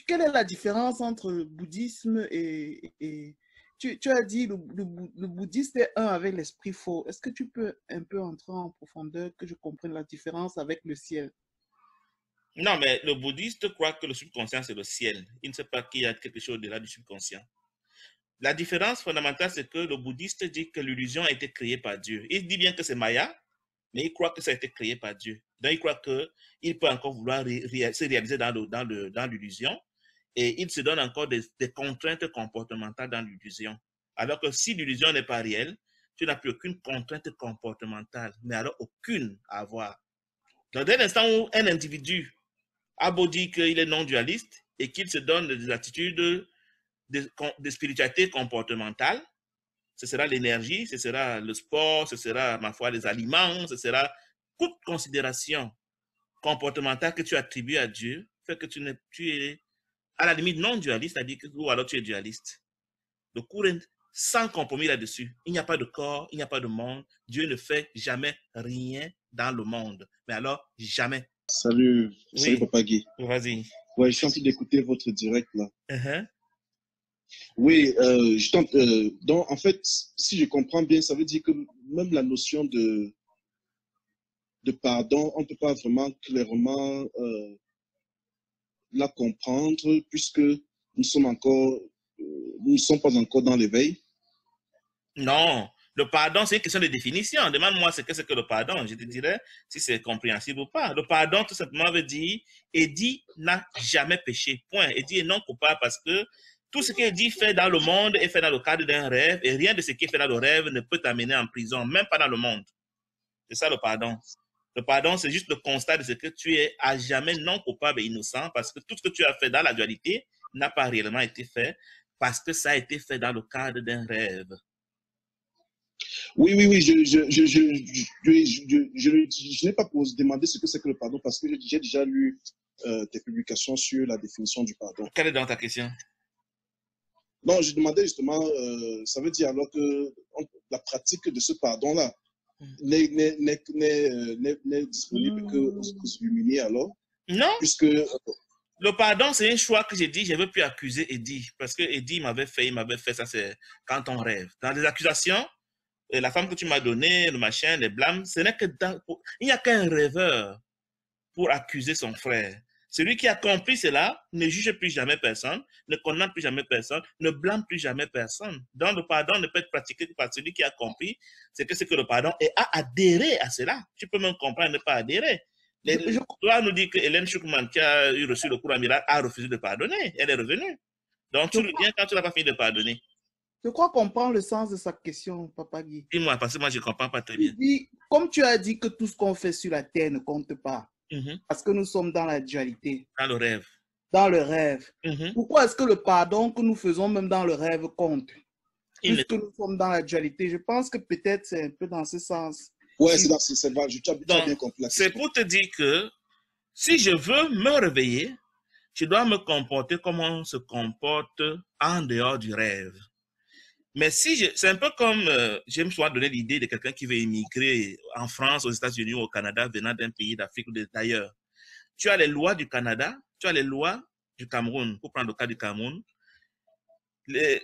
quelle est la différence entre le bouddhisme et tu as dit le bouddhiste est un avec l'esprit faux. Est-ce que tu peux un peu entrer en profondeur que je comprenne la différence avec le ciel? Non, mais le bouddhiste croit que le subconscient, c'est le ciel. Il ne sait pas qu'il y a quelque chose au-delà du subconscient. La différence fondamentale, c'est que le bouddhiste dit que l'illusion a été créée par Dieu. Il dit bien que c'est Maya, mais il croit que ça a été créé par Dieu. Donc, il croit qu'il peut encore vouloir se réaliser dans l'illusion et il se donne encore des contraintes comportementales dans l'illusion. Alors que si l'illusion n'est pas réelle, tu n'as plus aucune contrainte comportementale, mais alors aucune à avoir. Donc, dès l'instant où un individu a beau dire qu'il est non-dualiste et qu'il se donne des attitudes de spiritualité comportementale, ce sera l'énergie, ce sera le sport, ce sera, ma foi, les aliments, ce sera toute considération comportementale que tu attribues à Dieu, fait que tu es à la limite non dualiste, c'est-à-dire que, ou alors tu es dualiste. Le cours est sans compromis là-dessus. Il n'y a pas de corps, il n'y a pas de monde. Dieu ne fait jamais rien dans le monde. Mais alors, jamais. Salut, oui. Salut Papa Guy. Vas-y. Ouais, je suis en train d'écouter votre direct là. Oui, donc en fait, si je comprends bien, ça veut dire que même la notion de pardon, on ne peut pas vraiment clairement la comprendre puisque nous sommes ne sommes pas encore dans l'éveil. Non, le pardon, c'est une question de définition. Demande-moi ce que c'est que le pardon. Je te dirai si c'est compréhensible ou pas. Le pardon, tout simplement, veut dire Eddie n'a jamais péché. Point. Eddie est non coupable parce que tout ce qu'Eddie fait dans le monde est fait dans le cadre d'un rêve et rien de ce qui est fait dans le rêve ne peut t'amener en prison, même pas dans le monde. C'est ça le pardon. Le pardon, c'est juste le constat de ce que tu es à jamais non coupable et innocent parce que tout ce que tu as fait dans la dualité n'a pas réellement été fait parce que ça a été fait dans le cadre d'un rêve. Oui, je n'ai pas demandé ce que c'est que le pardon parce que j'ai déjà lu tes publications sur la définition du pardon. Quelle est donc ta question? Non, je demandais justement, ça veut dire alors que la pratique de ce pardon-là n'est disponible qu'aux illuminés alors? Non. Puisque... Le pardon, c'est un choix que j'ai dit, je ne veux plus accuser Eddie parce que Eddie m'avait fait, ça c'est quand on rêve. Dans les accusations, la femme que tu m'as donnée, le machin, les blâmes, ce n'est que il n'y a qu'un rêveur pour accuser son frère. Celui qui a compris cela ne juge plus jamais personne, ne condamne plus jamais personne, ne blâme plus jamais personne. Donc le pardon ne peut être pratiqué que par celui qui a compris ce que c'est que le pardon et a adhéré à cela. Tu peux même comprendre ne pas adhérer. Toi nous dis que Hélène Schuckman, qui a reçu le cours en miracle, a refusé de pardonner. Elle est revenue. Donc tu reviens quand tu n'as pas fini de pardonner. Je crois comprendre le sens de sa question, Papa Guy. Dis-moi, parce que moi je ne comprends pas très bien. Comme tu as dit que tout ce qu'on fait sur la terre ne compte pas, parce que nous sommes dans la dualité. Dans le rêve. Dans le rêve. Pourquoi est-ce que le pardon que nous faisons même dans le rêve compte? Puisque nous sommes dans la dualité, je pense que peut-être c'est un peu dans ce sens. Ouais, c'est vrai, tu as bien compris. C'est pour te dire que si je veux me réveiller, je dois me comporter comme on se comporte en dehors du rêve. Mais si c'est un peu comme, je me suis donné l'idée de quelqu'un qui veut immigrer en France, aux États-Unis ou au Canada, venant d'un pays d'Afrique ou d'ailleurs. Tu as les lois du Canada, tu as les lois du Cameroun, pour prendre le cas du Cameroun.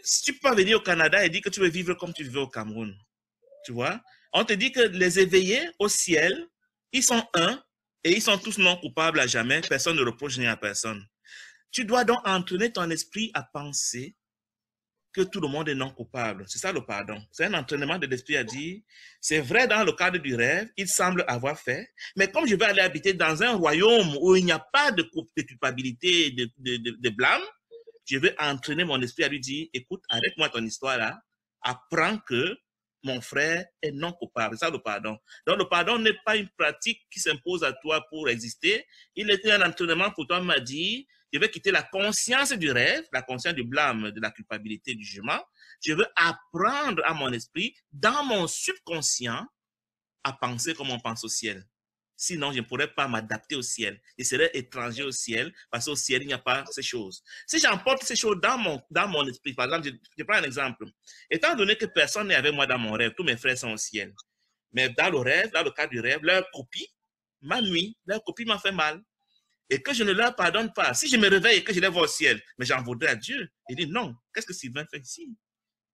Si tu peux venir au Canada et dire que tu veux vivre comme tu veux au Cameroun, tu vois, on te dit que les éveillés au ciel, ils sont un et ils sont tous non coupables à jamais, personne ne reproche rien à personne. Tu dois donc entraîner ton esprit à penser que tout le monde est non coupable. C'est ça le pardon. C'est un entraînement de l'esprit à dire, c'est vrai dans le cadre du rêve, il semble avoir fait, mais comme je vais aller habiter dans un royaume où il n'y a pas de culpabilité, de blâme, je vais entraîner mon esprit à lui dire, écoute, arrête-moi ton histoire là, apprends que mon frère est non coupable. C'est ça le pardon. Donc le pardon n'est pas une pratique qui s'impose à toi pour exister. Il est un entraînement pour toi, m'a dit, je vais quitter la conscience du rêve, la conscience du blâme, de la culpabilité, du jugement. Je veux apprendre à mon esprit, dans mon subconscient, à penser comme on pense au ciel. Sinon, je ne pourrais pas m'adapter au ciel. Je serais étranger au ciel, parce qu'au ciel, il n'y a pas ces choses. Si j'emporte ces choses dans mon esprit, par exemple, je prends un exemple. Étant donné que personne n'est avec moi dans mon rêve, tous mes frères sont au ciel. Mais dans le rêve, dans le cadre du rêve, leur copie m'a nui, leur copie m'a fait mal. et que je ne leur pardonne pas, si je me réveille et que je les vois au ciel, mais j'en voudrais à Dieu. Il dit non, qu'est-ce que Sylvain fait ici?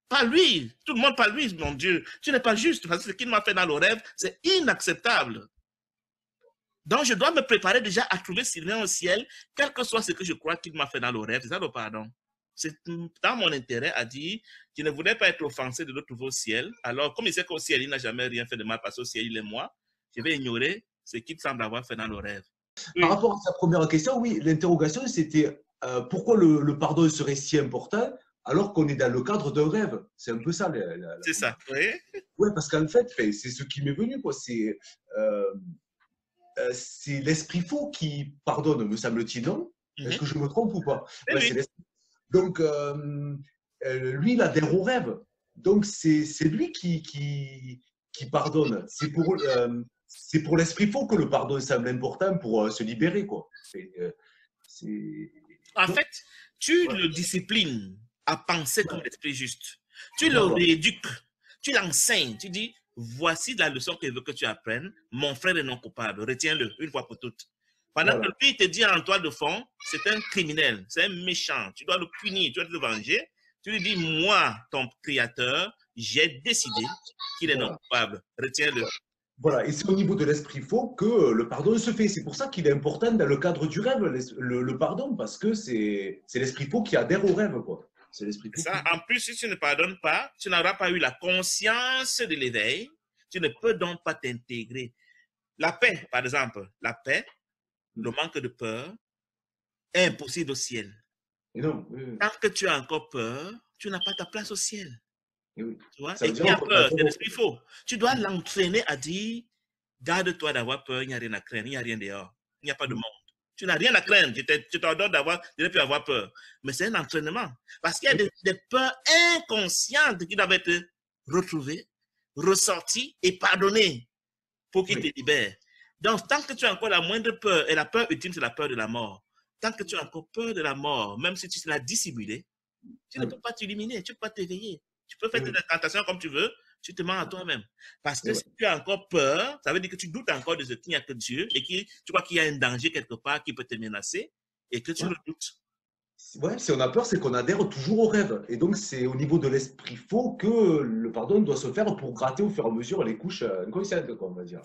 Pas lui, tout le monde, pas lui, mon Dieu. Tu n'es pas juste, parce que ce qu'il m'a fait dans le rêve, c'est inacceptable. Donc, je dois me préparer déjà à trouver Sylvain au ciel, quel que soit ce que je crois qu'il m'a fait dans le rêve. C'est ça le pardon. C'est dans mon intérêt à dire, je ne voulais pas être offensé de le trouver au ciel. Alors, comme il sait qu'au ciel, il n'a jamais rien fait de mal parce qu'au ciel, il est moi, je vais ignorer ce qu'il semble avoir fait dans le rêve. Oui. Par rapport à sa première question, oui, l'interrogation, c'était pourquoi le pardon serait si important alors qu'on est dans le cadre d'un rêve. C'est un peu ça. C'est ça, oui. Oui, parce qu'en fait, c'est ce qui m'est venu, quoi. C'est l'esprit faux qui pardonne, me semble-t-il, non? Est-ce que je me trompe ou pas? Oui. Donc, lui, il adhère au rêve. Donc, c'est lui qui pardonne. C'est pour l'esprit faux que le pardon semble important pour se libérer, quoi. En fait, tu le disciplines à penser comme l'esprit juste. Tu le rééduques, tu l'enseignes, tu dis, voici la leçon qu'il veut que tu apprennes. Mon frère est non coupable, retiens-le une fois pour toutes. Pendant que lui te dit en toi de fond, c'est un criminel, c'est un méchant, tu dois le punir, tu dois te venger. Tu lui dis, moi, ton créateur, j'ai décidé qu'il est non coupable, retiens-le. Voilà, et c'est au niveau de l'esprit faux que le pardon se fait. C'est pour ça qu'il est important dans le cadre du rêve, le pardon, parce que c'est l'esprit faux qui adhère au rêve, quoi. C'est l'esprit faux. Ça, en plus, si tu ne pardonnes pas, tu n'auras pas eu la conscience de l'éveil, tu ne peux donc pas t'intégrer. La paix, par exemple, la paix, le manque de peur est impossible au ciel. Et non, tant que tu as encore peur, tu n'as pas ta place au ciel. Et oui. Tu vois? Et qui a peur, c'est l'esprit faux. Tu dois l'entraîner à dire, garde-toi d'avoir peur, il n'y a rien à craindre, il n'y a rien dehors, il n'y a pas de monde. Tu n'as rien à craindre, je t'ordonne de ne plus avoir peur. Mais c'est un entraînement. Parce qu'il y a des peurs inconscientes qui doivent être retrouvées, ressorties et pardonnées pour qu'il te libère. Donc, tant que tu as encore la moindre peur, et la peur ultime, c'est la peur de la mort, tant que tu as encore peur de la mort, même si tu l'as dissimulée, tu ne peux pas t'illuminer, tu ne peux pas t'éveiller. Tu peux faire tes tentations comme tu veux, tu te mens à toi-même. Parce que si tu as encore peur, ça veut dire que tu doutes encore de ce qu'il n'y a que Dieu et que tu crois qu'il y a un danger quelque part qui peut te menacer et que tu le doutes. Ouais, si on a peur, c'est qu'on adhère toujours au rêve. Et donc, c'est au niveau de l'esprit faux que le pardon doit se faire pour gratter au fur et à mesure les couches inconscientes, on va dire.